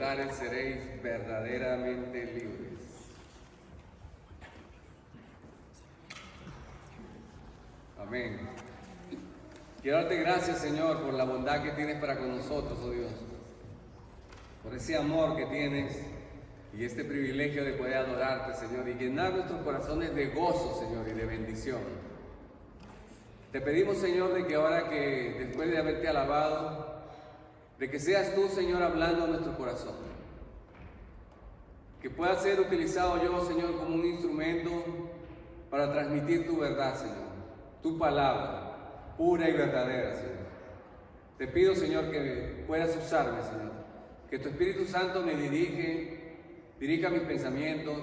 despertares seréis verdaderamente libres. Amén. Quiero darte gracias, Señor, por la bondad que tienes para con nosotros, oh Dios. Por ese amor que tienes y este privilegio de poder adorarte, Señor, y llenar nuestros corazones de gozo, Señor, y de bendición. Te pedimos, Señor, de que ahora que después de haberte alabado, de que seas tú, Señor, hablando a nuestro corazón. Que pueda ser utilizado yo, Señor, como un instrumento para transmitir tu verdad, Señor. Tu palabra, pura y verdadera, Señor. Te pido, Señor, que puedas usarme, Señor. Que tu Espíritu Santo me dirija mis pensamientos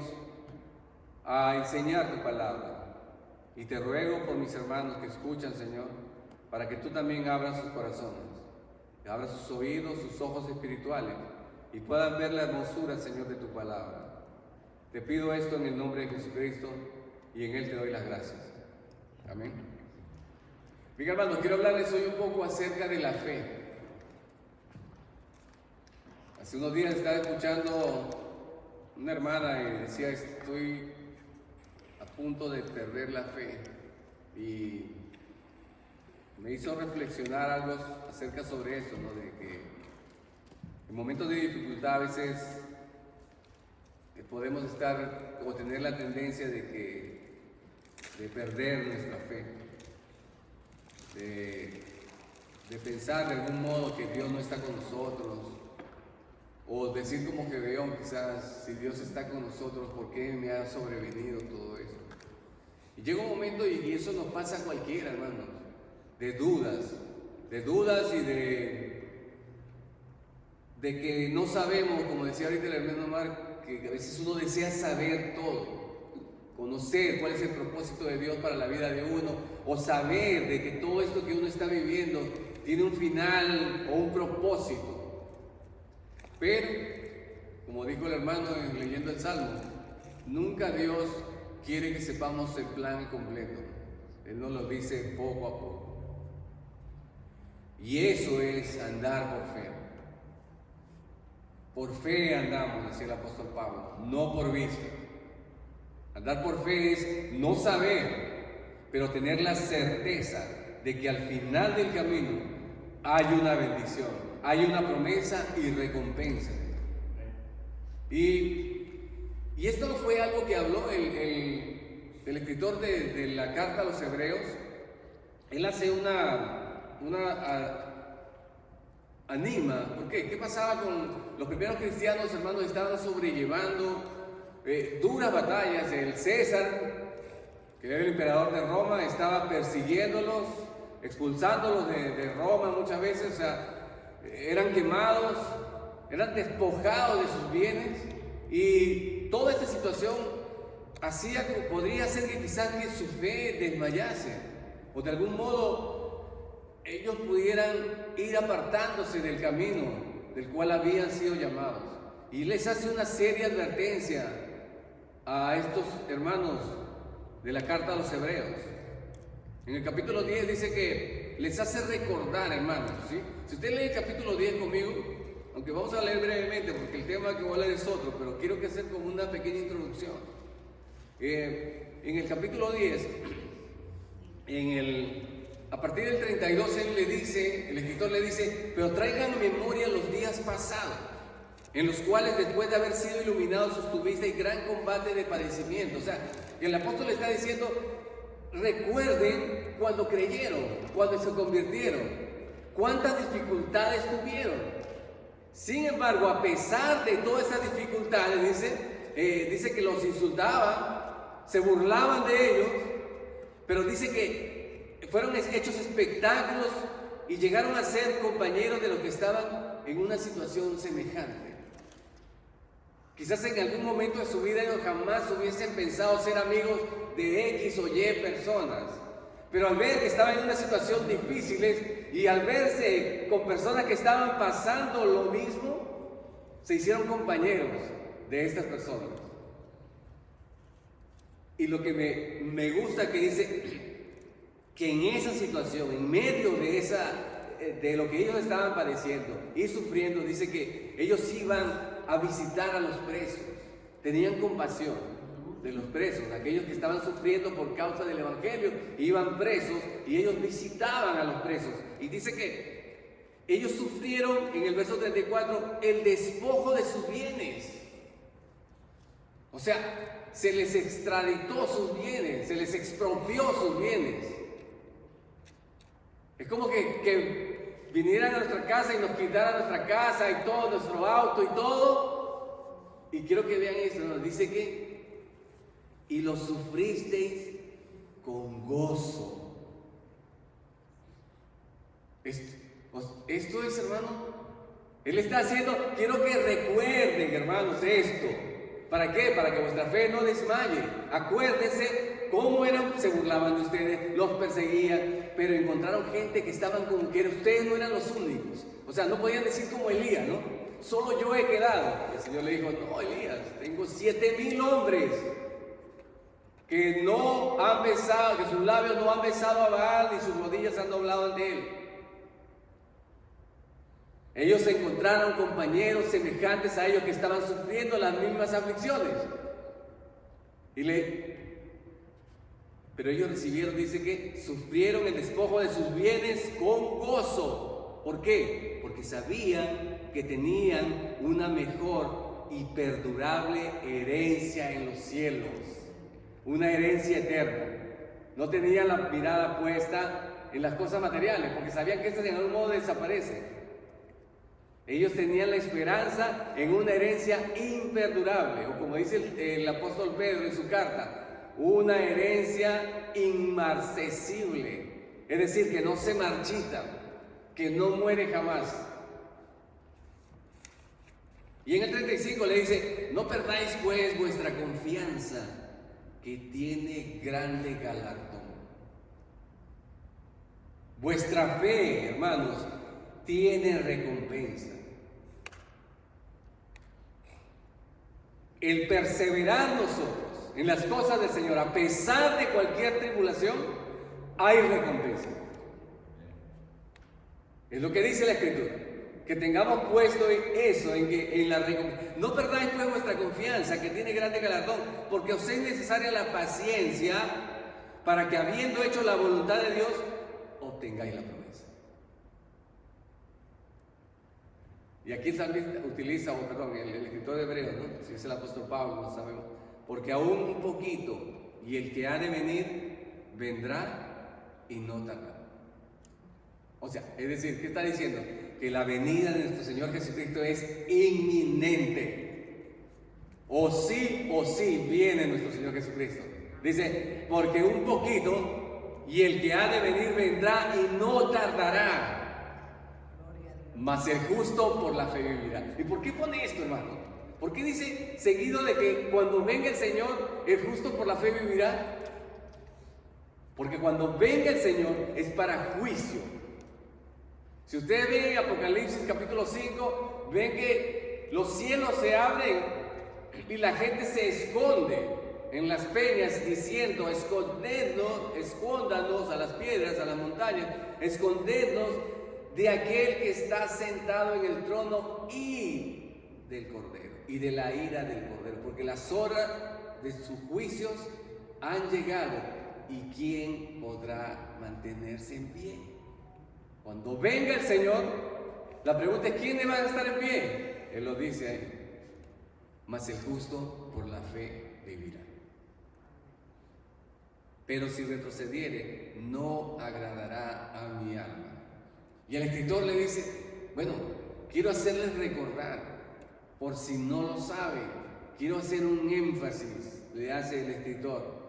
a enseñar tu palabra. Y te ruego por mis hermanos que escuchan, Señor, para que tú también abras sus corazones, que abras sus oídos, sus ojos espirituales, y puedan ver la hermosura, Señor, de tu palabra. Te pido esto en el nombre de Jesucristo, y en Él te doy las gracias. Amén. Bien, hermanos, quiero hablarles hoy un poco acerca de la fe. Hace unos días estaba escuchando una hermana y decía, estoy a punto de perder la fe, y me hizo reflexionar algo acerca sobre eso, ¿no? De que en momentos de dificultad a veces podemos estar o tener la tendencia de perder nuestra fe, de pensar de algún modo que Dios no está con nosotros, o decir como Gedeón, quizás, si Dios está con nosotros, ¿por qué me ha sobrevenido todo eso? Y llega un momento, y eso nos pasa a cualquiera, hermanos, de dudas y de que no sabemos, como decía ahorita el hermano Omar, que a veces uno desea saber todo, conocer cuál es el propósito de Dios para la vida de uno, o saber de que todo esto que uno está viviendo tiene un final o un propósito. Pero, como dijo el hermano leyendo el Salmo, nunca Dios quiere que sepamos el plan completo. Él nos lo dice poco a poco. Y eso es andar por fe. Por fe andamos, decía el apóstol Pablo, no por vista. Andar por fe es no saber, pero tener la certeza de que al final del camino hay una bendición, hay una promesa y recompensa. Y esto no fue algo que habló el escritor de la carta a los Hebreos. Él hace anima. ¿Por qué? ¿Qué pasaba con los primeros cristianos, hermanos? Estaban sobrellevando duras batallas. El César, que era el emperador de Roma, estaba persiguiéndolos, expulsándolos de Roma muchas veces. O sea, eran quemados, eran despojados de sus bienes, y toda esta situación podría hacer que quizás que su fe desmayase, o de algún modo ellos pudieran ir apartándose del camino del cual habían sido llamados. Y les hace una seria advertencia a estos hermanos de la carta a los Hebreos. En el capítulo 10 dice que les hace recordar, hermanos, ¿sí? Si usted lee el capítulo 10 conmigo, aunque vamos a leer brevemente porque el tema que voy a leer es otro, pero quiero que hacer como una pequeña introducción. En el capítulo 10, a partir del 32, el escritor le dice, pero traigan a memoria los días pasados, en los cuales después de haber sido iluminados sostuvisteis gran combate de padecimiento. O sea, el apóstol le está diciendo, recuerden cuando creyeron, cuando se convirtieron, cuántas dificultades tuvieron. Sin embargo, a pesar de todas esas dificultades, dice que los insultaban, se burlaban de ellos, pero dice que fueron hechos espectáculos y llegaron a ser compañeros de los que estaban en una situación semejante. Quizás en algún momento de su vida ellos jamás hubiesen pensado ser amigos de X o Y personas, pero al ver que estaban en una situación difícil y al verse con personas que estaban pasando lo mismo, se hicieron compañeros de estas personas. Y lo que me gusta que dice que en esa situación, en medio de lo que ellos estaban padeciendo y sufriendo, dice que ellos iban a visitar a los presos, tenían compasión de los presos, aquellos que estaban sufriendo por causa del evangelio, iban presos y ellos visitaban a los presos. Y dice que ellos sufrieron, en el verso 34, el despojo de sus bienes. O sea, se les extraditó sus bienes, se les expropió sus bienes. Es como que vinieran a nuestra casa y nos quitaran nuestra casa y todo, nuestro auto y todo. Y quiero que vean esto, nos dice que y lo sufristeis con gozo. Esto es, hermano, Él está haciendo, quiero que recuerden, hermanos, esto. ¿Para qué? Para que vuestra fe no desmaye. Acuérdense cómo eran, se burlaban de ustedes, los perseguían, pero encontraron gente que estaban como que ustedes no eran los únicos. O sea, no podían decir como Elías, ¿no? Solo yo he quedado. Y el Señor le dijo, no, Elías, tengo 7,000 hombres que no han besado, que sus labios no han besado a Baal y sus rodillas han doblado ante él. Ellos encontraron compañeros semejantes a ellos que estaban sufriendo las mismas aflicciones. Pero ellos recibieron, dice que sufrieron el despojo de sus bienes con gozo. ¿Por qué? Porque sabían que tenían una mejor y perdurable herencia en los cielos. Una herencia eterna. No tenían la mirada puesta en las cosas materiales, porque sabían que estas en algún modo desaparecen. Ellos tenían la esperanza en una herencia imperdurable, o como dice el apóstol Pedro en su carta, una herencia inmarcesible, es decir, que no se marchita, que no muere jamás. Y en el 35 le dice, no perdáis pues vuestra confianza, que tiene grande galardón. Vuestra fe, hermanos, tiene recompensa. El perseverar nosotros en las cosas del Señor, a pesar de cualquier tribulación, hay recompensa. Es lo que dice la Escritura, que tengamos puesto eso, en la recompensa. No perdáis pues vuestra confianza, que tiene grande galardón, porque os es necesaria la paciencia para que, habiendo hecho la voluntad de Dios, obtengáis la promesa. Y aquí también utiliza, el escritor de Hebreos, ¿no? Si es el apóstol Pablo, no sabemos. Porque aún un poquito, y el que ha de venir, vendrá y no tardará. O sea, es decir, ¿qué está diciendo? Que la venida de nuestro Señor Jesucristo es inminente. O sí viene nuestro Señor Jesucristo. Dice, porque un poquito, y el que ha de venir vendrá y no tardará. Mas el justo por la fe vivirá. ¿Y por qué pone esto, hermano? ¿Por qué dice seguido de que cuando venga el Señor, el justo por la fe vivirá? Porque cuando venga el Señor es para juicio. Si ustedes ven Apocalipsis capítulo 5, ven que los cielos se abren y la gente se esconde en las peñas diciendo, escóndanos a las piedras, a las montañas, escondernos de aquel que está sentado en el trono y del Cordero, y de la ira del Cordero, porque las horas de sus juicios han llegado, y ¿quién podrá mantenerse en pie? Cuando venga el Señor, la pregunta es, ¿quién va a estar en pie? Él lo dice ahí, mas el justo por la fe vivirá. Pero si retrocediere, no agradará a mi alma. Y el escritor le dice, bueno, quiero hacerles recordar, por si no lo saben, quiero hacer un énfasis, le hace el escritor,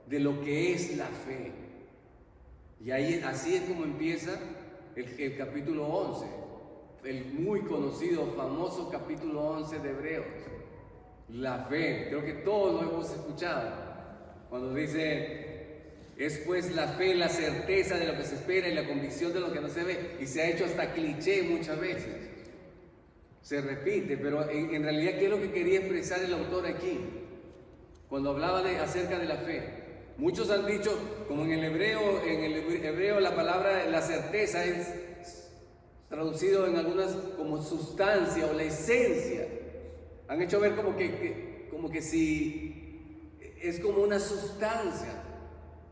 de lo que es la fe. Y ahí, así es como empieza el capítulo 11, el muy conocido, famoso capítulo 11 de Hebreos. La fe, creo que todos lo hemos escuchado, cuando dice, es pues la fe, la certeza de lo que se espera y la convicción de lo que no se ve, y se ha hecho hasta cliché muchas veces, se repite, pero en realidad, ¿qué es lo que quería expresar el autor aquí? Cuando hablaba acerca de la fe, muchos han dicho, como en el hebreo la palabra, la certeza es traducido en algunas como sustancia o la esencia. Han hecho ver como que si es como una sustancia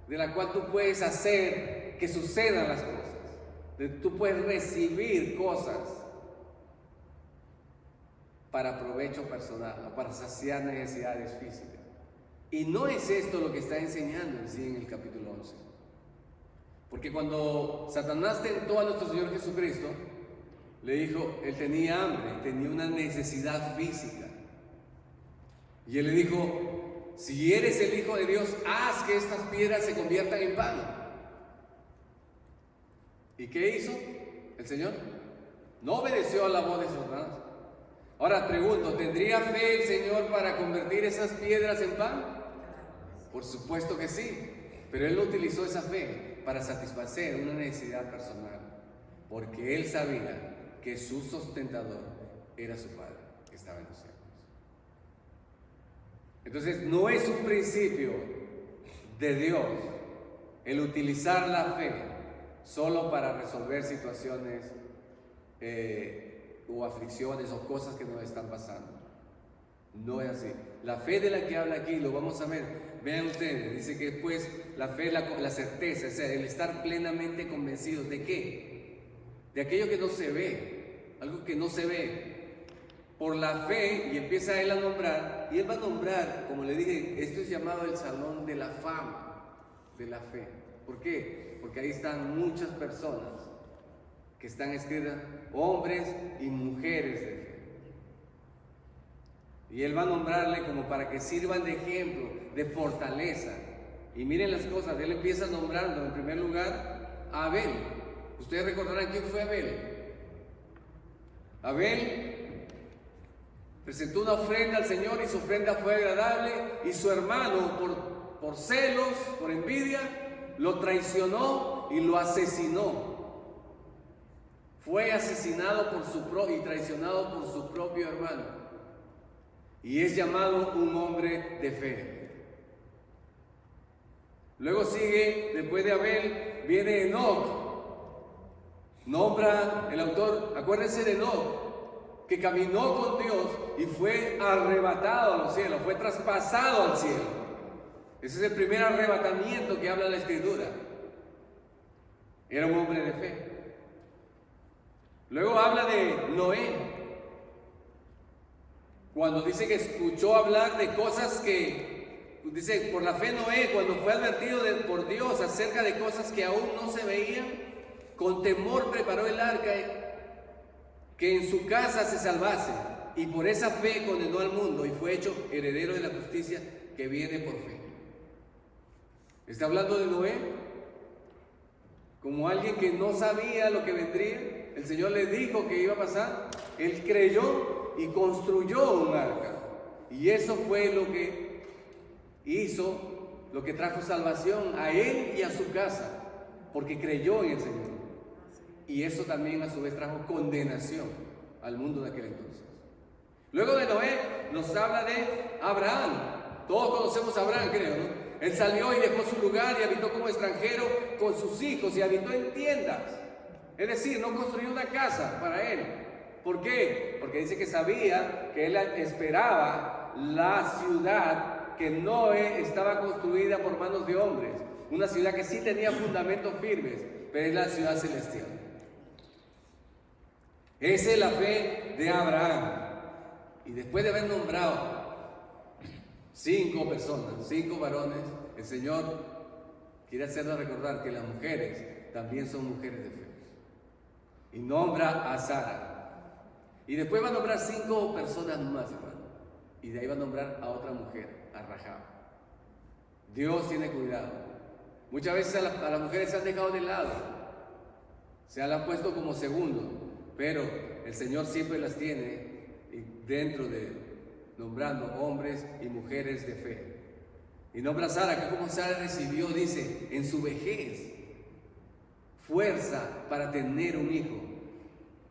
de la cual tú puedes hacer que sucedan las cosas. Tú puedes recibir cosas para provecho personal o para saciar necesidades físicas. Y no es esto lo que está enseñando en sí en el capítulo 11. Porque cuando Satanás tentó a nuestro Señor Jesucristo, le dijo, él tenía hambre, tenía una necesidad física. Y él le dijo, si eres el Hijo de Dios, haz que estas piedras se conviertan en pan. ¿Y qué hizo el Señor? No obedeció a la voz de Satanás. Ahora pregunto, ¿tendría fe el Señor para convertir esas piedras en pan? Por supuesto que sí, pero Él no utilizó esa fe para satisfacer una necesidad personal, porque Él sabía que su sustentador era su Padre, que estaba en los cielos. Entonces, no es un principio de Dios el utilizar la fe solo para resolver situaciones o aflicciones o cosas que nos están pasando. No es así. La fe de la que habla aquí, lo vamos a ver. Vean ustedes, dice que después la fe, la certeza, o sea, el estar plenamente convencidos ¿de qué? De aquello que no se ve, algo que no se ve. Por la fe, y empieza él a nombrar, y él va a nombrar, como le dije, esto es llamado el salón de la fama de la fe. ¿Por qué? Porque ahí están muchas personas que están escritas, hombres y mujeres de fe. Y él va a nombrarle como para que sirvan de ejemplo, de fortaleza. Y miren las cosas, él empieza nombrando en primer lugar a Abel. Ustedes recordarán quién fue Abel. Abel presentó una ofrenda al Señor y su ofrenda fue agradable, y su hermano por celos, por envidia, lo traicionó y lo asesinó. Fue asesinado y traicionado por su propio hermano. Y es llamado un hombre de fe. Luego sigue, después de Abel, viene Enoc. Nombra el autor, acuérdense de Enoc, que caminó con Dios y fue arrebatado a los cielos, fue traspasado al cielo. Ese es el primer arrebatamiento que habla la Escritura. Era un hombre de fe. Luego habla de Noé. Cuando dice que escuchó hablar de cosas que, dice, por la fe Noé, cuando fue advertido por Dios acerca de cosas que aún no se veían, con temor preparó el arca que en su casa se salvase, y por esa fe condenó al mundo y fue hecho heredero de la justicia que viene por fe. Está hablando de Noé como alguien que no sabía lo que vendría. El Señor le dijo que iba a pasar, él creyó y construyó un arca, y eso fue lo que hizo, lo que trajo salvación a él y a su casa, porque creyó en el Señor. Y eso también a su vez trajo condenación al mundo de aquel entonces. Luego de Noé nos habla de Abraham. Todos conocemos a Abraham, creo, ¿no? Él salió y dejó su lugar y habitó como extranjero con sus hijos y habitó en tiendas. Es decir, no construyó una casa para él. ¿Por qué? Porque dice que sabía que él esperaba la ciudad que no estaba construida por manos de hombres. Una ciudad que sí tenía fundamentos firmes, pero es la ciudad celestial. Esa es la fe de Abraham. Y después de haber nombrado 5 personas, 5 varones, el Señor quiere hacernos recordar que las mujeres también son mujeres de fe. Y nombra a Sara. Y después va a nombrar 5 personas más, hermano. Y de ahí va a nombrar a otra mujer, a Rahab. Dios tiene cuidado. Muchas veces a las mujeres se han dejado de lado. Se las han puesto como segundo. Pero el Señor siempre las tiene dentro de nombrando hombres y mujeres de fe. Y nombra a Sara, que como Sara recibió, dice, en su vejez, fuerza para tener un hijo,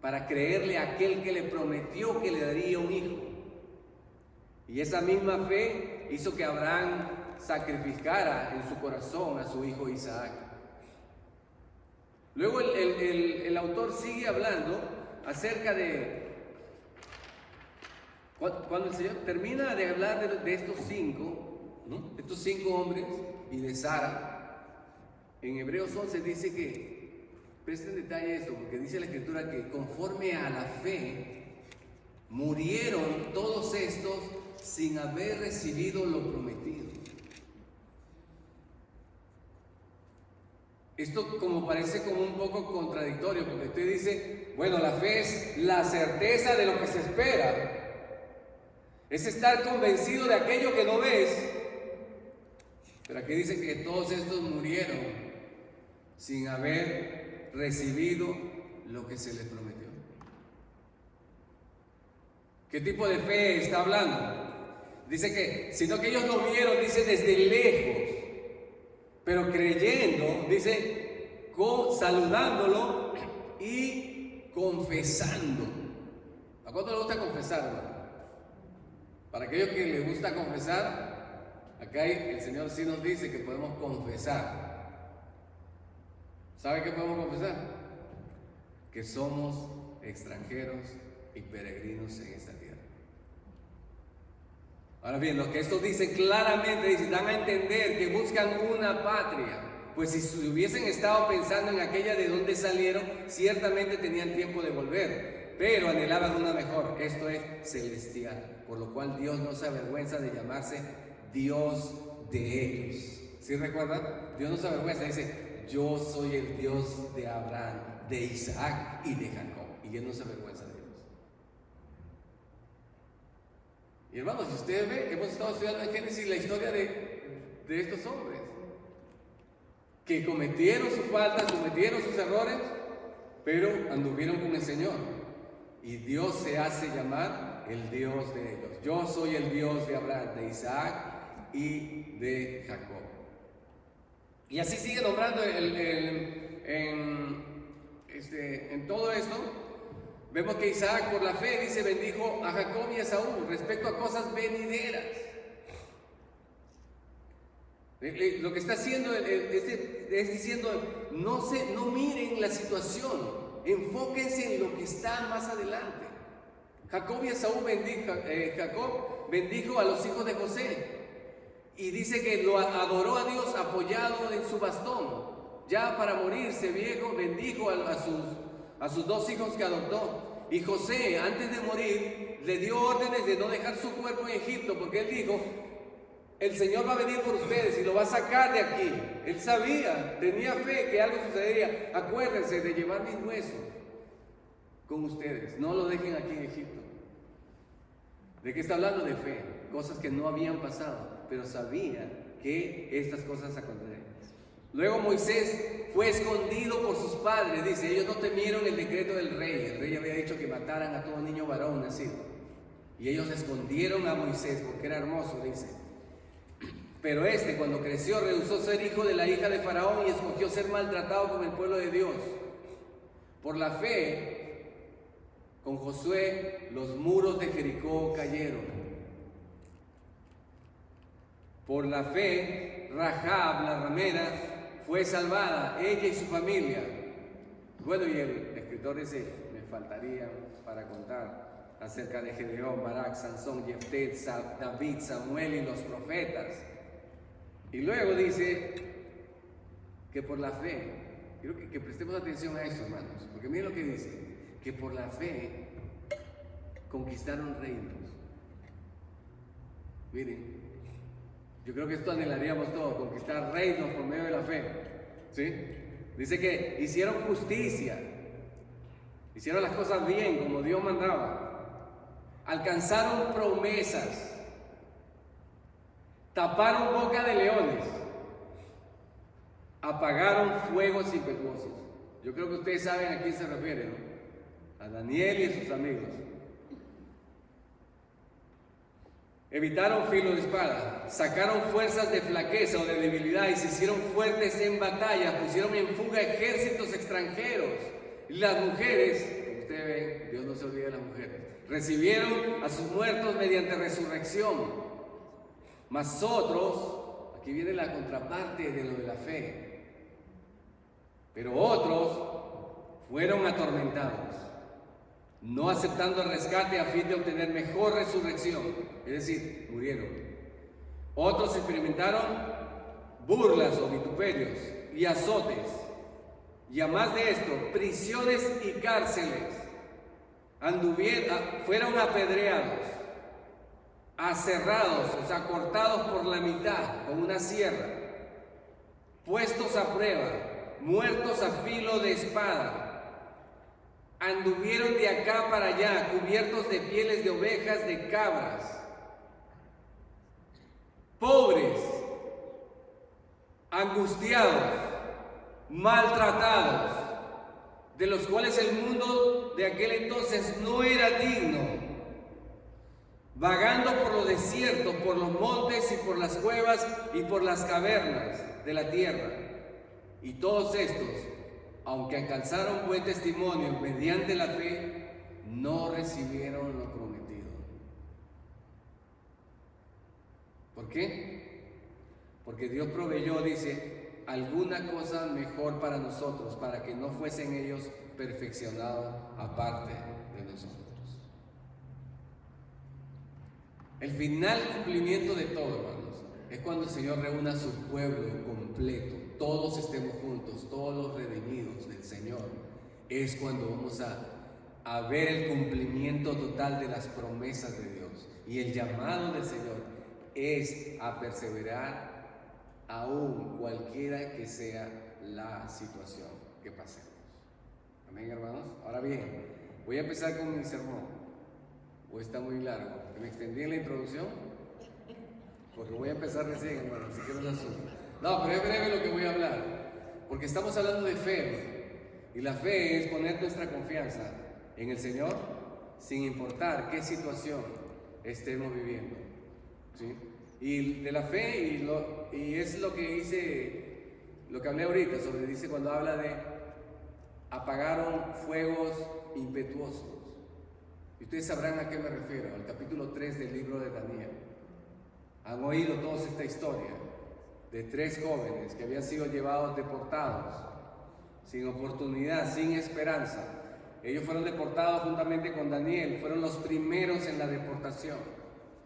para creerle a aquel que le prometió que le daría un hijo. Y esa misma fe hizo que Abraham sacrificara en su corazón a su hijo Isaac. Luego el autor sigue hablando acerca de, cuando el Señor termina de hablar de estos cinco, ¿no? Estos 5 hombres y de Sara, en Hebreos 11 dice que, presten detalle esto, porque dice la Escritura que conforme a la fe, murieron todos estos sin haber recibido lo prometido. Esto como parece como un poco contradictorio, porque usted dice, bueno, la fe es la certeza de lo que se espera, es estar convencido de aquello que no ves, pero aquí dice que todos estos murieron sin haber recibido lo que se les prometió. ¿Qué tipo de fe está hablando? Dice que, sino que ellos lo vieron, dice, desde lejos, pero creyendo, dice, saludándolo y confesando. ¿A cuánto le gusta confesar, hermano? Para aquellos que les gusta confesar, acá el Señor sí nos dice que podemos confesar. ¿Sabe qué podemos confesar? Que somos extranjeros y peregrinos en esta tierra. Ahora bien, lo que estos dicen claramente, dan a entender que buscan una patria, pues si hubiesen estado pensando en aquella de donde salieron, ciertamente tenían tiempo de volver, pero anhelaban una mejor, esto es celestial, por lo cual Dios no se avergüenza de llamarse Dios de ellos. ¿Sí recuerdan? Dios no se avergüenza, dice, yo soy el Dios de Abraham, de Isaac y de Jacob, y Él no se avergüenza de Dios. Y hermanos, si ustedes ven, hemos estado estudiando en Génesis la historia de estos hombres que cometieron sus faltas, cometieron sus errores, pero anduvieron con el Señor. Y Dios se hace llamar el Dios de ellos. Yo soy el Dios de Abraham, de Isaac y de Jacob. Y así sigue nombrando en todo esto. Vemos que Isaac por la fe, dice, bendijo a Jacob y a Saúl respecto a cosas venideras. Lo que está haciendo es diciendo, no miren la situación, enfóquense en lo que está más adelante. Jacob y Esaú Jacob bendijo a los hijos de José y dice que lo adoró a Dios apoyado en su bastón. Ya para morirse viejo, bendijo a sus 2 hijos que adoptó. Y José, antes de morir, le dio órdenes de no dejar su cuerpo en Egipto, porque él dijo, el Señor va a venir por ustedes y lo va a sacar de aquí. Él sabía, tenía fe que algo sucedería. Acuérdense de llevar mis huesos con ustedes, no lo dejen aquí en Egipto. ¿De qué está hablando? De fe, cosas que no habían pasado, pero sabía que estas cosas acontecerían. Luego Moisés fue escondido por sus padres, dice, ellos no temieron el decreto del rey. El rey había dicho que mataran a todo niño varón nacido. Y ellos escondieron a Moisés porque era hermoso, dice. Pero cuando creció, rehusó ser hijo de la hija de Faraón y escogió ser maltratado con el pueblo de Dios. Por la fe, con Josué, los muros de Jericó cayeron. Por la fe, Rahab, la ramera, fue salvada, ella y su familia. Bueno, y el escritor dice, me faltaría para contar acerca de Gedeón, Barak, Sansón, Jefté, David, Samuel y los profetas. Y luego dice que por la fe, quiero que prestemos atención a esto, hermanos, porque miren lo que dice, que por la fe conquistaron reinos. Miren, yo creo que esto anhelaríamos todos, conquistar reinos por medio de la fe, ¿sí? Dice que hicieron justicia, hicieron las cosas bien como Dios mandaba, alcanzaron promesas, taparon boca de leones, apagaron fuegos impetuosos. Yo creo que ustedes saben a quién se refiere, ¿no? A Daniel y a sus amigos. Evitaron filo de espada, sacaron fuerzas de flaqueza o de debilidad y se hicieron fuertes en batalla, pusieron en fuga ejércitos extranjeros. Y las mujeres, como ustedes ven, Dios no se olvida de las mujeres, recibieron a sus muertos mediante resurrección. Mas otros, aquí viene la contraparte de lo de la fe, Pero otros fueron atormentados, no aceptando el rescate a fin de obtener mejor resurrección, es decir, murieron. Otros experimentaron burlas o vituperios y azotes, y además de esto, prisiones y cárceles. Fueron apedreados, aserrados, o sea, cortados por la mitad con una sierra, puestos a prueba, muertos a filo de espada. Anduvieron de acá para allá, cubiertos de pieles de ovejas, de cabras, pobres, angustiados, maltratados, de los cuales el mundo de aquel entonces no era digno, vagando por los desiertos, por los montes y por las cuevas y por las cavernas de la tierra. Y todos estos, aunque alcanzaron buen testimonio mediante la fe, no recibieron lo prometido. ¿Por qué? Porque Dios proveyó, dice, alguna cosa mejor para nosotros, para que no fuesen ellos perfeccionados aparte de nosotros. El final cumplimiento de todo, hermanos, es cuando el Señor reúna a su pueblo completo, todos estemos juntos, todos los redimidos del Señor. Es cuando vamos a ver el cumplimiento total de las promesas de Dios. Y el llamado del Señor es a perseverar aún cualquiera que sea la situación que pasemos. Amén, hermanos. Ahora bien, voy a empezar con mi sermón. ¿O está muy largo? ¿Me extendí en la introducción? Porque voy a empezar recién, hermano, así que no se asusten. No, pero es breve lo que voy a hablar, porque estamos hablando de fe, y la fe es poner nuestra confianza en el Señor sin importar qué situación estemos viviendo, ¿sí? Y de la fe, y es lo que hice, lo que hablé ahorita, dice cuando habla de apagaron fuegos impetuosos. Y ustedes sabrán a qué me refiero, al capítulo 3 del libro de Daniel. Han oído todos esta historia de 3 jóvenes que habían sido llevados deportados, sin oportunidad, sin esperanza. Ellos fueron deportados juntamente con Daniel, fueron los primeros en la deportación.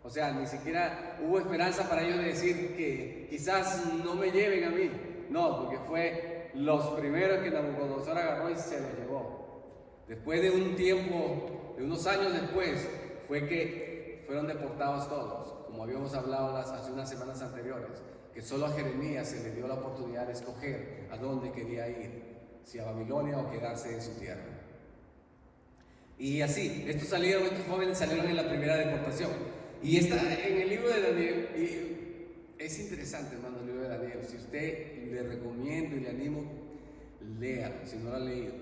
O sea, ni siquiera hubo esperanza para ellos de decir que quizás no me lleven a mí. No, porque fue los primeros que Nabucodonosor agarró y se los llevó. Después de un tiempo, de unos años después, fue que fueron deportados todos, como habíamos hablado hace unas semanas anteriores, que solo a Jeremías se le dio la oportunidad de escoger a dónde quería ir, si a Babilonia o quedarse en su tierra. Y así, estos jóvenes salieron en la primera deportación. Y está en el libro de Daniel, y es interesante, hermano, el libro de Daniel. Si usted, le recomiendo y le animo, léalo, si no lo ha leído.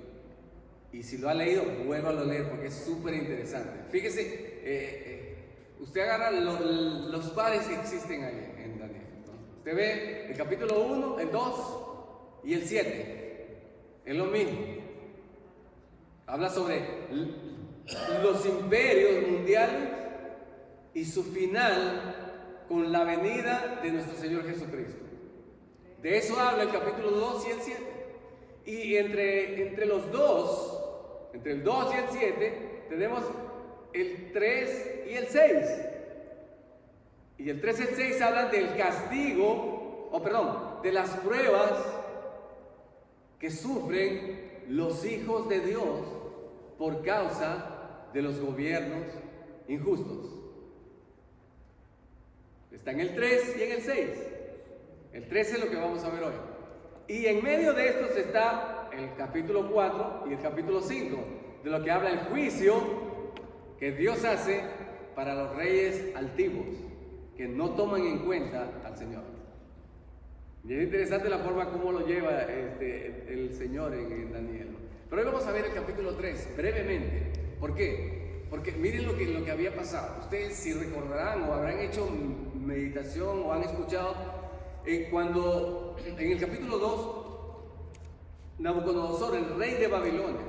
Y si lo ha leído, vuélvalo a leer porque es súper interesante. Fíjese, usted agarra los pares que existen ahí en Daniel, ¿no? Usted ve el capítulo 1, el 2 y el 7. Es lo mismo. Habla sobre los imperios mundiales y su final con la venida de nuestro Señor Jesucristo. De eso habla el capítulo 2 y el 7. Y entre los dos, entre el 2 y el 7, tenemos el 3 y el 6. Y el 3 y el 6 hablan del castigo, de las pruebas que sufren los hijos de Dios por causa de los gobiernos injustos. Está en el 3 y en el 6. El 3 es lo que vamos a ver hoy. Y en medio de estos está el capítulo 4 y el capítulo 5, de lo que habla el juicio que Dios hace para los reyes altivos, que no toman en cuenta al Señor. Y es interesante la forma como lo lleva el Señor en Daniel. Pero hoy vamos a ver el capítulo 3, brevemente. ¿Por qué? Porque miren lo que había pasado. Ustedes, si recordarán o habrán hecho meditación o han escuchado, cuando en el capítulo 2, Nabucodonosor, el rey de Babilonia,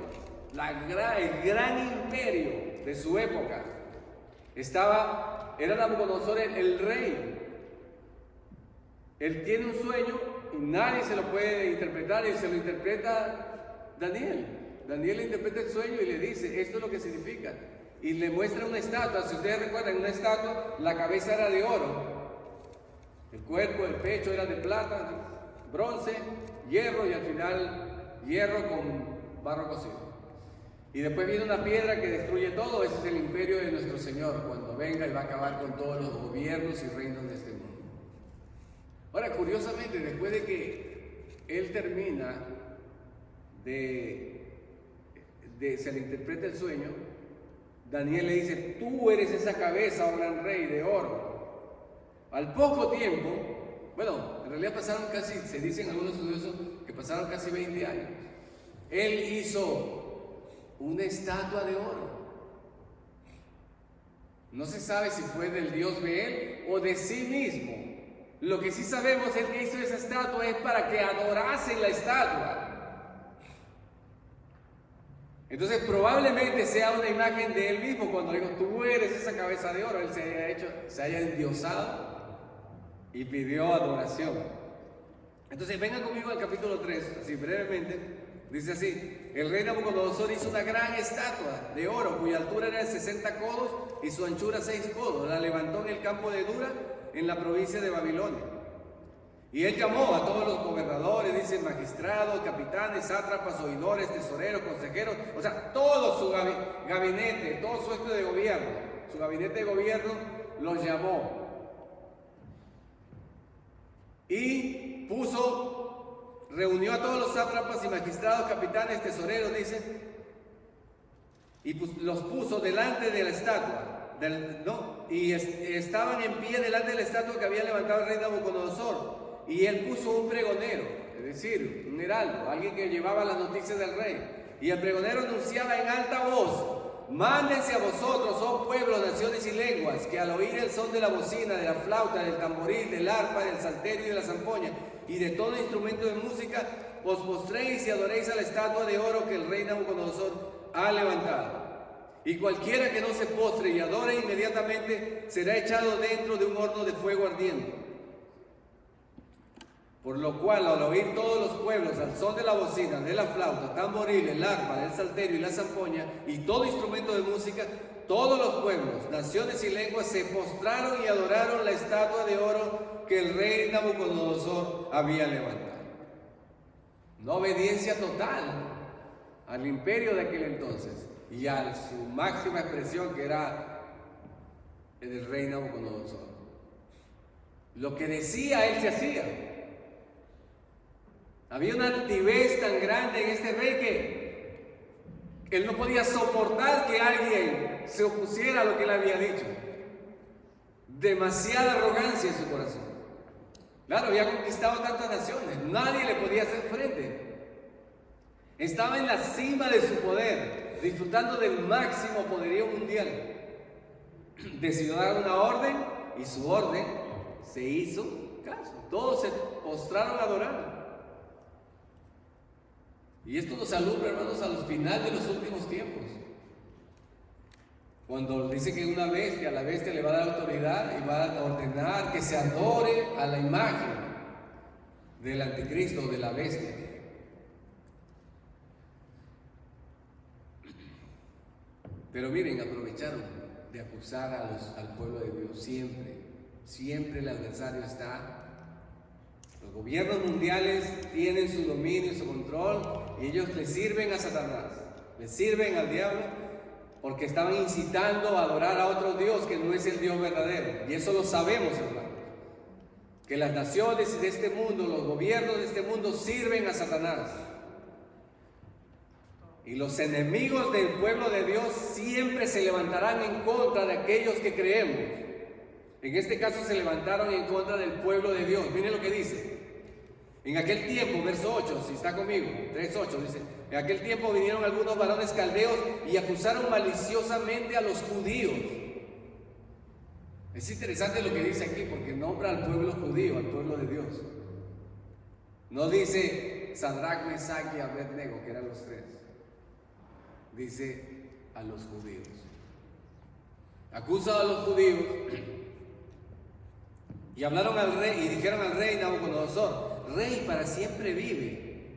el gran imperio de su época, era Nabucodonosor el rey. Él tiene un sueño y nadie se lo puede interpretar, y se lo interpreta Daniel. Daniel le interpreta el sueño y le dice, esto es lo que significa. Y le muestra una estatua. Si ustedes recuerdan, una estatua, la cabeza era de oro, el cuerpo, el pecho era de plata, bronce, hierro y al final hierro con barro cocido. Y después viene una piedra que destruye todo. Ese es el imperio de nuestro Señor, cuando venga y va a acabar con todos los gobiernos y reinos de este mundo. Ahora, curiosamente, después de que él termina se le interpreta el sueño, Daniel le dice, tú eres esa cabeza, oh gran rey, de oro. Al poco tiempo, bueno, en realidad pasaron casi, se dicen algunos estudiosos que pasaron casi 20 años. Él hizo una estatua de oro. No se sabe si fue del dios Bel o de sí mismo. Lo que sí sabemos es que hizo esa estatua es para que adorasen la estatua. Entonces probablemente sea una imagen de él mismo cuando le dijo, tú eres esa cabeza de oro. Él se haya endiosado y pidió adoración. Entonces vengan conmigo al capítulo 3, así brevemente. Dice así, el rey Nabucodonosor hizo una gran estatua de oro cuya altura era de 60 codos y su anchura 6 codos. La levantó en el campo de Dura, en la provincia de Babilonia. Y él llamó a todos los gobernadores, dice, magistrados, capitanes, sátrapas, oidores, tesoreros, consejeros, o sea, todo su gabinete, todo su esto de gobierno, su gabinete de gobierno los llamó. Y reunió a todos los sátrapas y magistrados, capitanes, tesoreros, dice, y los puso delante de la estatua, y estaban en pie delante de la estatua que había levantado el rey Nabucodonosor. Y él puso un pregonero, es decir, un heraldo, alguien que llevaba las noticias del rey. Y el pregonero anunciaba en alta voz, mándense a vosotros, oh pueblos, naciones y lenguas, que al oír el son de la bocina, de la flauta, del tamboril, del arpa, del salterio y de la zampoña, y de todo instrumento de música, os postréis y adoréis a la estatua de oro que el rey Nabucodonosor ha levantado. Y cualquiera que no se postre y adore inmediatamente será echado dentro de un horno de fuego ardiente. Por lo cual, al oír todos los pueblos al son de la bocina, de la flauta, tamboril, el arpa, del salterio y la zampoña, y todo instrumento de música, todos los pueblos, naciones y lenguas se postraron y adoraron la estatua de oro que el rey Nabucodonosor había levantado. Una obediencia total al imperio de aquel entonces y a su máxima expresión, que era el rey Nabucodonosor. Lo que decía, él se hacía. Había una altivez tan grande en este rey que él no podía soportar que alguien se opusiera a lo que él había dicho. Demasiada arrogancia en su corazón. Claro, había conquistado tantas naciones, nadie le podía hacer frente. Estaba en la cima de su poder, disfrutando del máximo poderío mundial. Decidió dar una orden y su orden se hizo caso. Todos se postraron a adorar. Y esto nos alumbra, hermanos, al final de los últimos tiempos. Cuando dice que una bestia, a la bestia le va a dar autoridad y va a ordenar que se adore a la imagen del anticristo, de la bestia. Pero miren, aprovecharon de acusar al pueblo de Dios. Siempre el adversario está. Los gobiernos mundiales tienen su dominio y su control, y ellos le sirven a Satanás, le sirven al diablo, porque estaban incitando a adorar a otro Dios que no es el Dios verdadero. Y eso lo sabemos, hermanos, que las naciones de este mundo, los gobiernos de este mundo sirven a Satanás. Y los enemigos del pueblo de Dios siempre se levantarán en contra de aquellos que creemos. En este caso se levantaron en contra del pueblo de Dios. Miren lo que dice. En aquel tiempo, verso 8, si está conmigo, 3:8 dice, en aquel tiempo vinieron algunos varones caldeos y acusaron maliciosamente a los judíos. Es interesante lo que dice aquí, porque nombra al pueblo judío, al pueblo de Dios. No dice Sadrach, Mesach y Abednego, que eran los tres. Dice a los judíos. Acusa a los judíos. Y Y hablaron al rey y dijeron al rey Nabucodonosor: Rey, para siempre vive.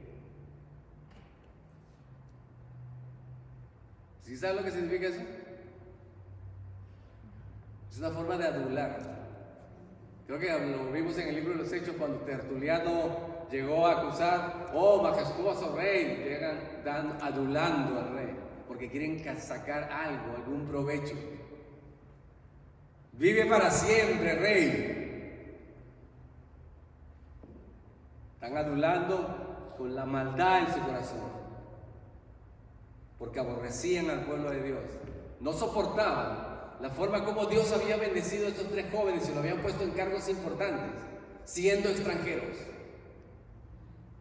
¿Sí sabes lo que significa eso? Es una forma de adular. Creo que lo vimos en el libro de los Hechos cuando Tertuliano llegó a acusar: oh majestuoso rey. Llegan adulando al rey porque quieren sacar algo, algún provecho. Vive para siempre, rey. Están adulando con la maldad en su corazón, porque aborrecían al pueblo de Dios. No soportaban la forma como Dios había bendecido a estos tres jóvenes y lo habían puesto en cargos importantes, siendo extranjeros.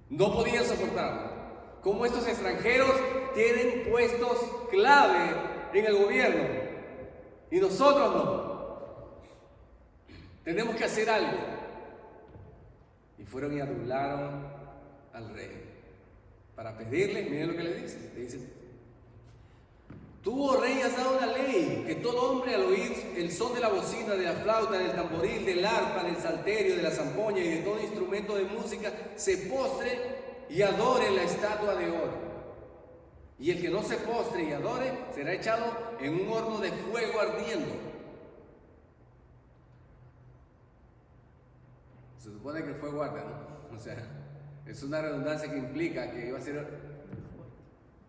No podían soportarlo. Como estos extranjeros tienen puestos clave en el gobierno y nosotros no. Tenemos que hacer algo. Y fueron y adularon al rey para pedirle. Miren lo que le dicen. Le dicen: tú, oh rey, has dado una ley que todo hombre al oír el son de la bocina, de la flauta, del tamboril, del arpa, del salterio, de la zampoña y de todo instrumento de música se postre y adore la estatua de oro. Y el que no se postre y adore será echado en un horno de fuego ardiendo. Se supone que el fuego arde, ¿no? O sea, es una redundancia que implica que iba a ser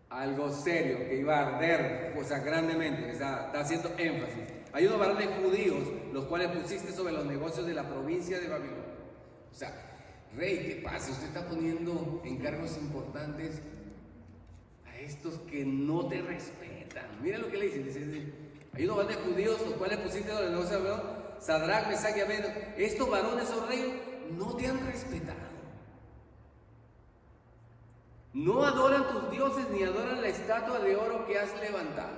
algo serio, que iba a arder, o sea, grandemente. Está haciendo énfasis. Hay unos varones judíos, los cuales pusiste sobre los negocios de la provincia de Babilonia. O sea, rey, ¿qué pasa? Usted está poniendo encargos importantes a estos que no te respetan. Mira lo que le dice. Hay unos varones judíos, los cuales pusiste sobre los negocios de Babilonia, Sadrach, Mesach y Abednego. Estos varones, oh rey, no te han respetado. No adoran tus dioses ni adoran la estatua de oro que has levantado.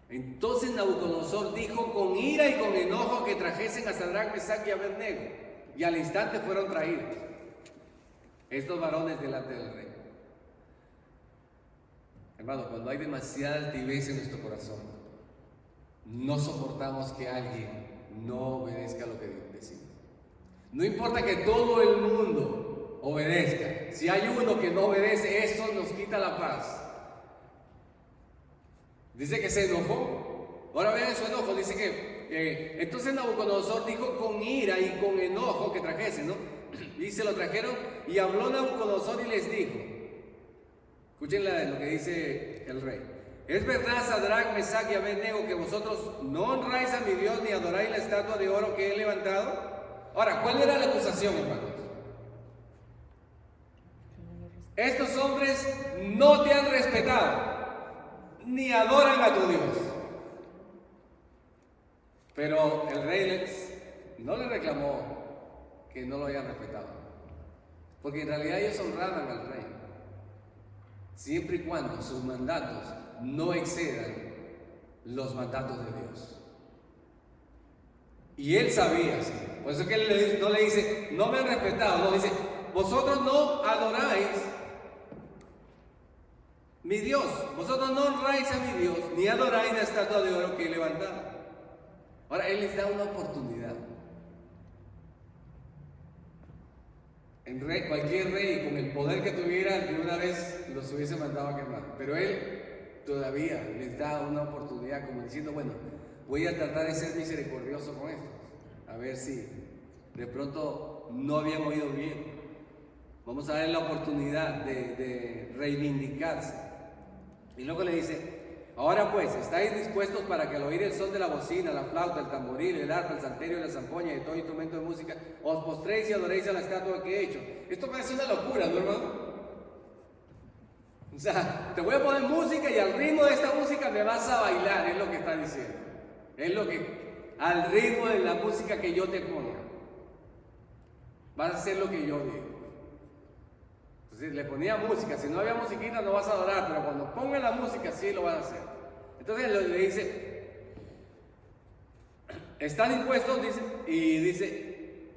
Entonces Nabucodonosor dijo con ira y con enojo que trajesen a Sadrach, Mesach y Abednego, y al instante fueron traídos estos varones delante del rey. Hermano, cuando hay demasiada altivez en nuestro corazón, no soportamos que alguien no obedezca lo que decimos. No importa que todo el mundo obedezca, si hay uno que no obedece, eso nos quita la paz. Dice que se enojó. Ahora vean su enojo. Dice que entonces Nabucodonosor dijo con ira y con enojo que trajesen, ¿no? Y se lo trajeron y habló Nabucodonosor y les dijo. Escuchen lo que dice el rey. ¿Es verdad, Sadrach, Mesach y Abednego, que vosotros no honráis a mi Dios ni adoráis la estatua de oro que he levantado? Ahora, ¿cuál era la acusación, hermanos? Estos hombres no te han respetado, ni adoran a tu Dios. Pero el rey no le reclamó que no lo hayan respetado, porque en realidad ellos honraban al rey, siempre y cuando sus mandatos no excedan los mandatos de Dios. Y él sabía, ¿sí? Por eso que él no le dice, no me han respetado, no, dice, vosotros no adoráis mi Dios, vosotros no honráis a mi Dios, ni adoráis la estatua de oro que he levantado. Ahora, él les da una oportunidad. Cualquier rey, con el poder que tuviera, de una vez los hubiese mandado a quemar. Pero él todavía les da una oportunidad, como diciendo, bueno, voy a tratar de ser misericordioso con estos. A ver si de pronto no habían oído bien. Vamos a darle la oportunidad de reivindicarse. Y luego le dice, ahora pues, ¿estáis dispuestos para que al oír el son de la bocina, la flauta, el tamboril, el arpa, el salterio, la zampoña y todo instrumento de música, os postréis y adoréis a la estatua que he hecho? Esto parece una locura, ¿no, hermano? O sea, te voy a poner música y al ritmo de esta música me vas a bailar, es lo que está diciendo. Es lo que, al ritmo de la música que yo te ponga, vas a hacer lo que yo digo. Entonces le ponía música, si no había musiquita no vas a adorar, pero cuando ponga la música sí lo vas a hacer. Entonces le dice, ¿estás dispuesto? Dice,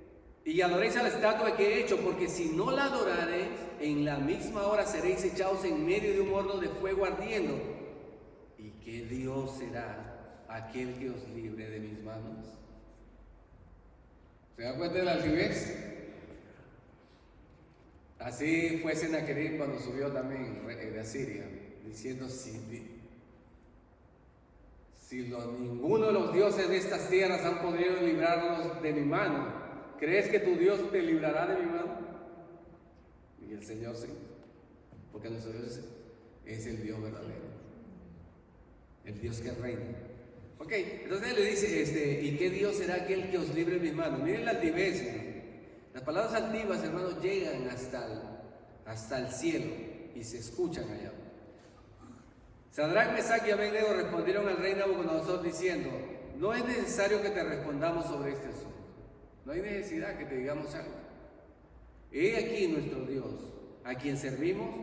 y adoréis a la estatua que he hecho, porque si no la adoraréis, en la misma hora seréis echados en medio de un horno de fuego ardiendo. ¿Y qué Dios será aquel que os libre de mis manos? ¿Se da cuenta de la altivez? Así fue Sennacherib cuando subió también de Asiria, diciendo: ninguno de los dioses de estas tierras han podido librarlos de mi mano, ¿crees que tu Dios te librará de mi mano? Y el Señor sí, porque nuestro Dios es el Dios verdadero, el Dios que reina. Ok, entonces él le dice, ¿y qué Dios será aquel que os libre de mis manos? Miren la altivez, ¿no? Las palabras altivas, hermanos, llegan hasta el cielo y se escuchan allá. Sadrach, Mesach y Abed-nego respondieron al rey Nabucodonosor diciendo: no es necesario que te respondamos sobre este asunto. No hay necesidad que te digamos algo. He aquí nuestro Dios, a quien servimos,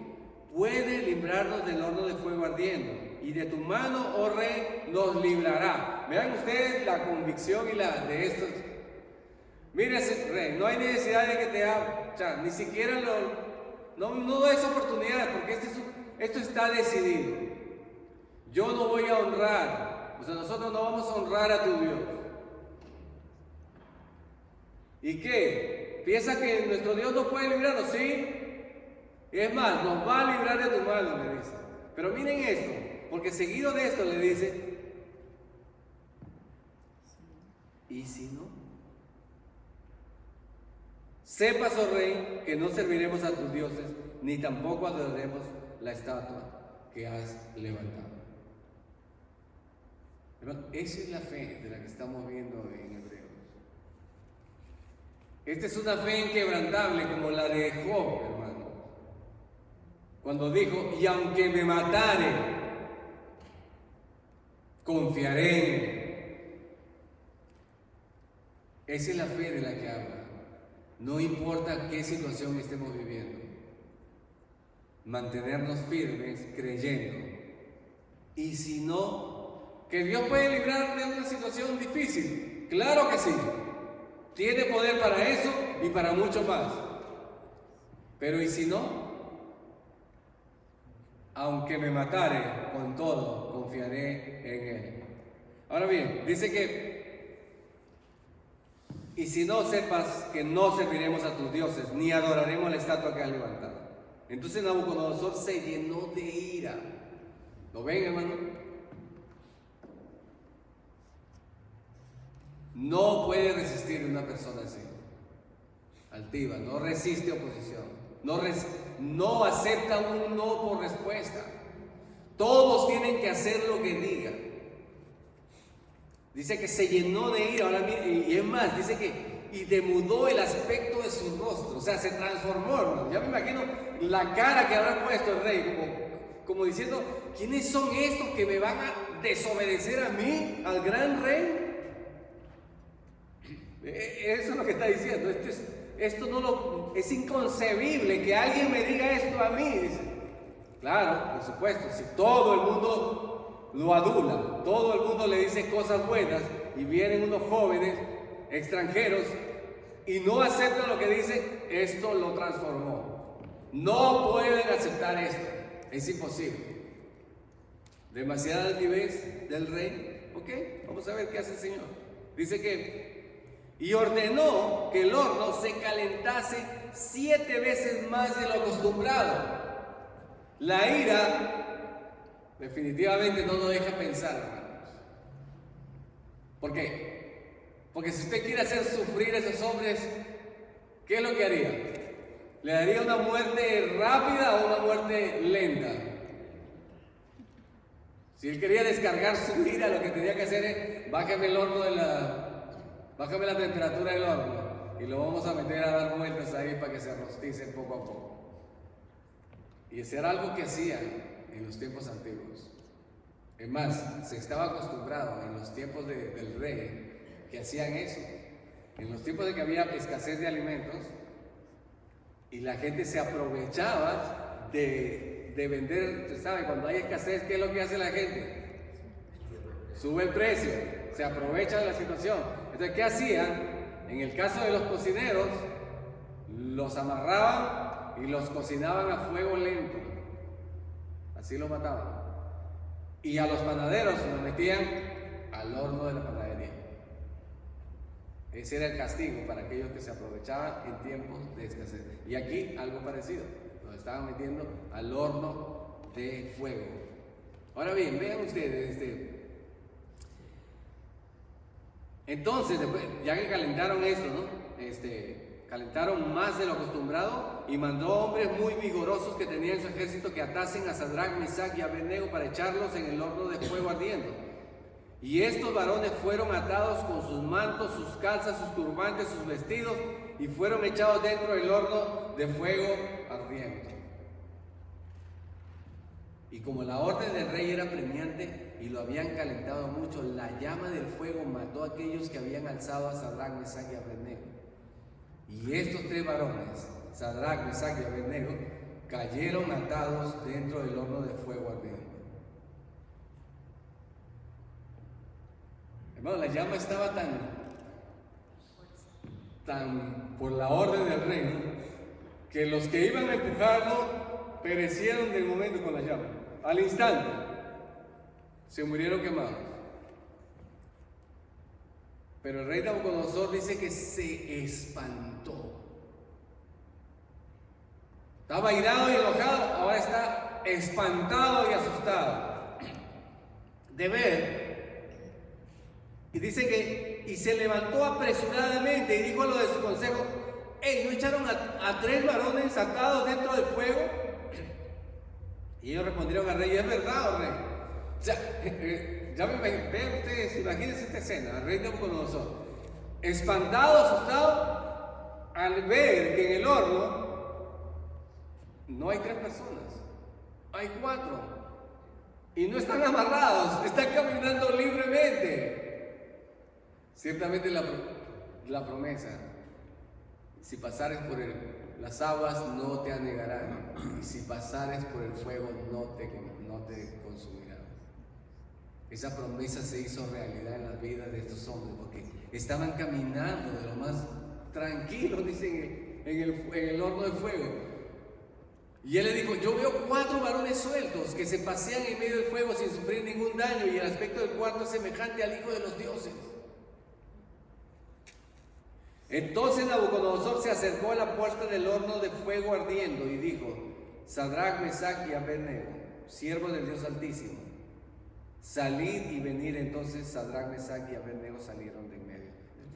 puede librarnos del horno de fuego ardiendo, y de tu mano, oh rey, nos librará. Vean ustedes la convicción de estos. Mire, rey, no hay necesidad de que te hable, o sea, ni siquiera no des oportunidades, porque esto está decidido. Yo no voy a honrar, o sea, nosotros no vamos a honrar a tu Dios. ¿Y qué? ¿Piensa que nuestro Dios no puede librarnos? Sí. Es más, nos va a librar de tu mano, le dice. Pero miren esto, porque seguido de esto le dice: ¿y si no? Sepas, oh rey, que no serviremos a tus dioses, ni tampoco adoraremos la estatua que has levantado. Hermano, esa es la fe de la que estamos viendo en Hebreos. Esta es una fe inquebrantable como la de Job, hermano. Cuando dijo: y aunque me matare, confiaré en él. Esa es la fe de la que habla. No importa qué situación estemos viviendo, mantenernos firmes creyendo. Y si no, que Dios puede librar de una situación difícil, claro que sí. Tiene poder para eso y para mucho más. Pero ¿y si no? Aunque me matare, con todo confiaré en él. Ahora bien, dice que: y si no, sepas que no serviremos a tus dioses, ni adoraremos la estatua que has levantado. Entonces Nabucodonosor se llenó de ira. ¿Lo ven, hermano? No puede resistir una persona así, altiva, no resiste oposición, no acepta un no por respuesta. Todos tienen que hacer lo que diga. Dice que se llenó de ira, ahora, y es más, dice que y demudó el aspecto de su rostro, o sea, se transformó, hermano. Ya me imagino la cara que habrá puesto el rey, como diciendo: ¿quiénes son estos que me van a desobedecer a mí, al gran rey? Eso es lo que está diciendo. Es inconcebible que alguien me diga esto a mí, dice. Claro, por supuesto, si todo el mundo lo adula, todo el mundo le dice cosas buenas, y vienen unos jóvenes extranjeros y no aceptan lo que dice, esto lo transformó. No pueden aceptar esto, es imposible. Demasiada altivez del rey. Ok, vamos a ver qué hace el Señor. Dice que: y ordenó que el horno se calentase 7 veces más de lo acostumbrado. La ira definitivamente no nos deja pensar, hermanos. ¿Por qué? Porque si usted quiere hacer sufrir a esos hombres, ¿qué es lo que haría? ¿Le daría una muerte rápida o una muerte lenta? Si él quería descargar su ira, lo que tenía que hacer es: bájame la temperatura del horno y lo vamos a meter a dar vueltas ahí para que se rostice poco a poco. Y ese era algo que hacían en los tiempos antiguos. Es más, se estaba acostumbrado en los tiempos del rey que hacían eso. En los tiempos de que había escasez de alimentos y la gente se aprovechaba de vender. Usted sabe, cuando hay escasez, ¿qué es lo que hace la gente? Sube el precio, se aprovecha de la situación. Entonces, ¿qué hacían? En el caso de los cocineros, los amarraban y los cocinaban a fuego lento. Así los mataban. Y a los panaderos los metían a al horno de la panadería. Ese era el castigo para aquellos que se aprovechaban en tiempos de escasez. Y aquí algo parecido, nos estaban metiendo al horno de fuego. Ahora bien, vean ustedes, entonces, después, ya que calentaron esto, ¿no? Calentaron más de lo acostumbrado y mandó hombres muy vigorosos que tenían en su ejército que atasen a Sadrach, Mesach y Abednego para echarlos en el horno de fuego ardiendo. Y estos varones fueron atados con sus mantos, sus calzas, sus turbantes, sus vestidos, y fueron echados dentro del horno de fuego ardiendo. Y como la orden del rey era premiante y lo habían calentado mucho, la llama del fuego mató a aquellos que habían alzado a Sadrach, Mesach y Abednego. Y estos tres varones, Sadrach, Mesach y Abednego, cayeron atados dentro del horno de fuego ardiendo. Hermano, la llama estaba tan por la orden del rey, ¿no? Que los que iban a empujarlo perecieron del momento con la llama. Al instante se murieron quemados. Pero el rey Nabucodonosor dice que se espantó. Estaba airado y enojado, ahora está espantado y asustado de ver. Y dice que, y se levantó apresuradamente y dijo a lo de su consejo: hey, ¿no echaron a tres varones atados dentro del fuego? Y ellos respondieron al rey: es verdad, oh rey. O sea, ya vean ustedes, imagínense esta escena, el rey Nabucodonosor, espantado, asustado, al ver que en el horno no hay tres personas, hay cuatro, y no están amarrados, están caminando libremente. Ciertamente la promesa: si pasares por las aguas no te anegarán, y si pasares por el fuego no te consumirán. Esa promesa se hizo realidad en las vidas de estos hombres, porque estaban caminando de lo más tranquilo, dicen, en el horno de fuego. Y él le dijo: yo veo cuatro varones sueltos que se pasean en medio del fuego sin sufrir ningún daño, y el aspecto del cuarto es semejante al Hijo de los dioses. Entonces Nabucodonosor se acercó a la puerta del horno de fuego ardiendo y dijo: Sadrach, Mesach y Abednego, siervos del Dios Altísimo, salid y venid. Entonces Sadrach, Mesach y Abednego salieron de en medio del fuego.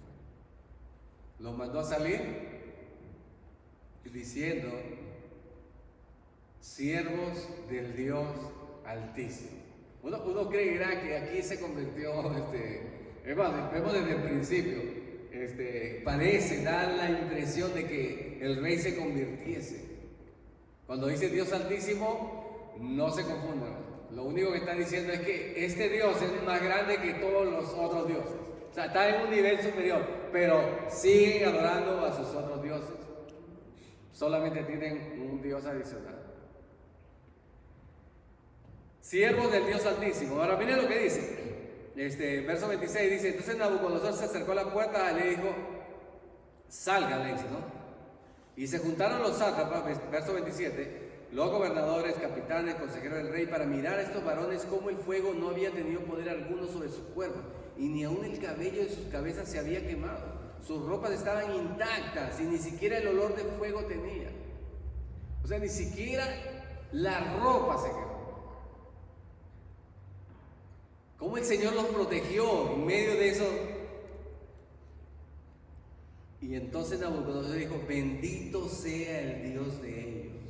Los mandó a salir diciendo: siervos del Dios Altísimo. Uno creerá que aquí se convirtió, vemos desde el principio. Parece dar la impresión de que el rey se convirtiese. Cuando dice Dios Altísimo, no se confundan. Lo único que está diciendo es que este Dios es más grande que todos los otros dioses. O sea, está en un nivel superior, pero siguen adorando a sus otros dioses. Solamente tienen un Dios adicional. Siervos del Dios Altísimo. Ahora miren lo que dice. Verso 26 dice: entonces Nabucodonosor se acercó a la puerta y le dijo: salga, le dice, ¿no? Y se juntaron los sátrapas, verso 27, los gobernadores, capitanes, consejeros del rey, para mirar a estos varones cómo el fuego no había tenido poder alguno sobre su cuerpo, y ni aun el cabello de sus cabezas se había quemado. Sus ropas estaban intactas y ni siquiera el olor de fuego tenía. O sea, ni siquiera la ropa se quemó. ¿Cómo el Señor los protegió en medio de eso? Y entonces Nabucodonosor dijo: bendito sea el Dios de ellos,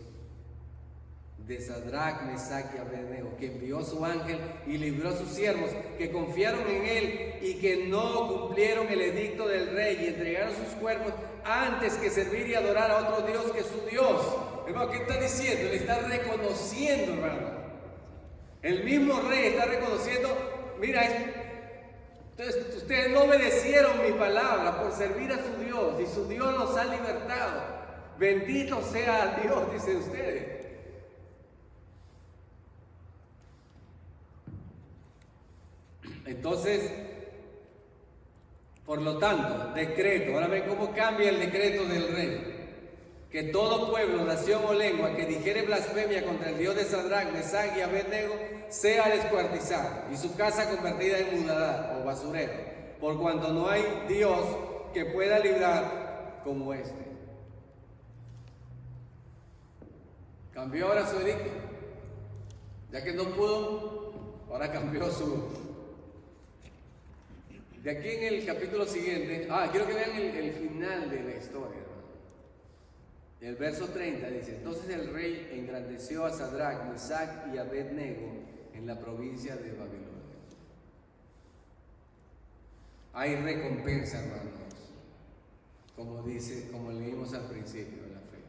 de Sadrach, Mesach y Abednego, que envió a su ángel y libró a sus siervos que confiaron en él y que no cumplieron el edicto del rey y entregaron sus cuerpos antes que servir y adorar a otro Dios que su Dios. Hermano, ¿qué está diciendo? Le está reconociendo, hermano. El mismo rey está reconociendo: mira, entonces ustedes no obedecieron mi palabra por servir a su Dios, y su Dios los ha libertado. Bendito sea Dios, dicen ustedes. Entonces, por lo tanto, decreto. Ahora ven cómo cambia el decreto del rey. que todo pueblo, nación o lengua que dijere blasfemia contra el Dios de Sadrach, Mesach y Abednego sea descuartizado y su casa convertida en muladar o basurero, por cuanto no hay Dios que pueda librar como este. Cambió ahora su edicto, ya que no pudo, ahora cambió su... De aquí en el capítulo siguiente, quiero que vean el final de la historia. El verso 30 dice: entonces el rey engrandeció a Sadrach, Mesach y Abednego en la provincia de Babilonia. Hay recompensa, hermanos, como leímos al principio de la fe.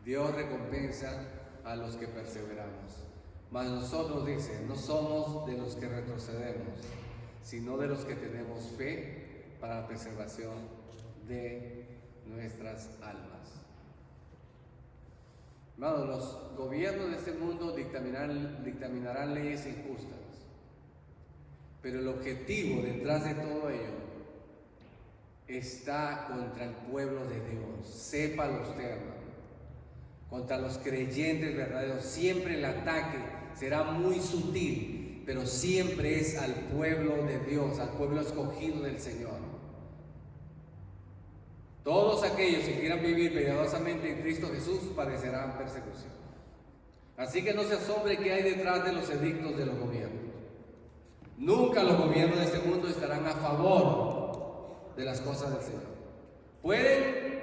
Dios recompensa a los que perseveramos. Mas nosotros, dice, no somos de los que retrocedemos, sino de los que tenemos fe para la preservación de nuestras almas. Hermanos, los gobiernos de este mundo dictaminarán leyes injustas, pero el objetivo detrás de todo ello está contra el pueblo de Dios. Sépalo usted, hermano. Contra los creyentes verdaderos. Siempre el ataque será muy sutil, pero siempre es al pueblo de Dios, al pueblo escogido del Señor. Todos aquellos que quieran vivir piadosamente en Cristo Jesús padecerán persecución. Así que no se asombre qué hay detrás de los edictos de los gobiernos. Nunca los gobiernos de este mundo estarán a favor de las cosas del Señor. Pueden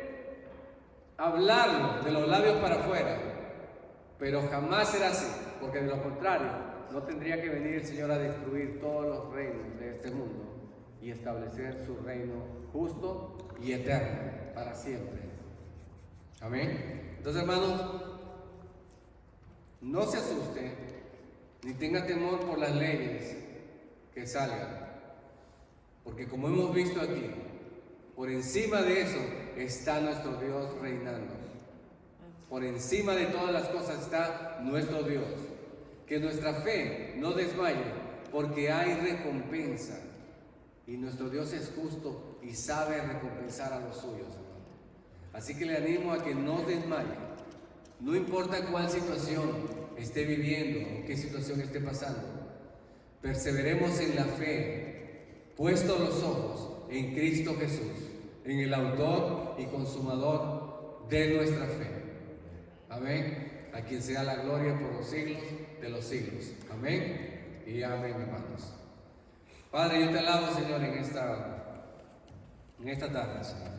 hablarlo de los labios para afuera, pero jamás será así, porque de lo contrario no tendría que venir el Señor a destruir todos los reinos de este mundo y establecer su reino justo y eterno para siempre. Amén. Entonces, hermanos, no se asuste ni tenga temor por las leyes que salgan, porque como hemos visto aquí, por encima de eso está nuestro Dios reinando. Por encima de todas las cosas está nuestro Dios. Que nuestra fe no desmaye, porque hay recompensa. Y nuestro Dios es justo y sabe recompensar a los suyos, hermano. Así que le animo a que no desmaye. No importa cuál situación esté viviendo o qué situación esté pasando. Perseveremos en la fe, puestos los ojos en Cristo Jesús, en el autor y consumador de nuestra fe. Amén. A quien sea la gloria por los siglos de los siglos. Amén y amén, hermanos. Padre, yo te alabo, Señor, en esta tarde, Señor.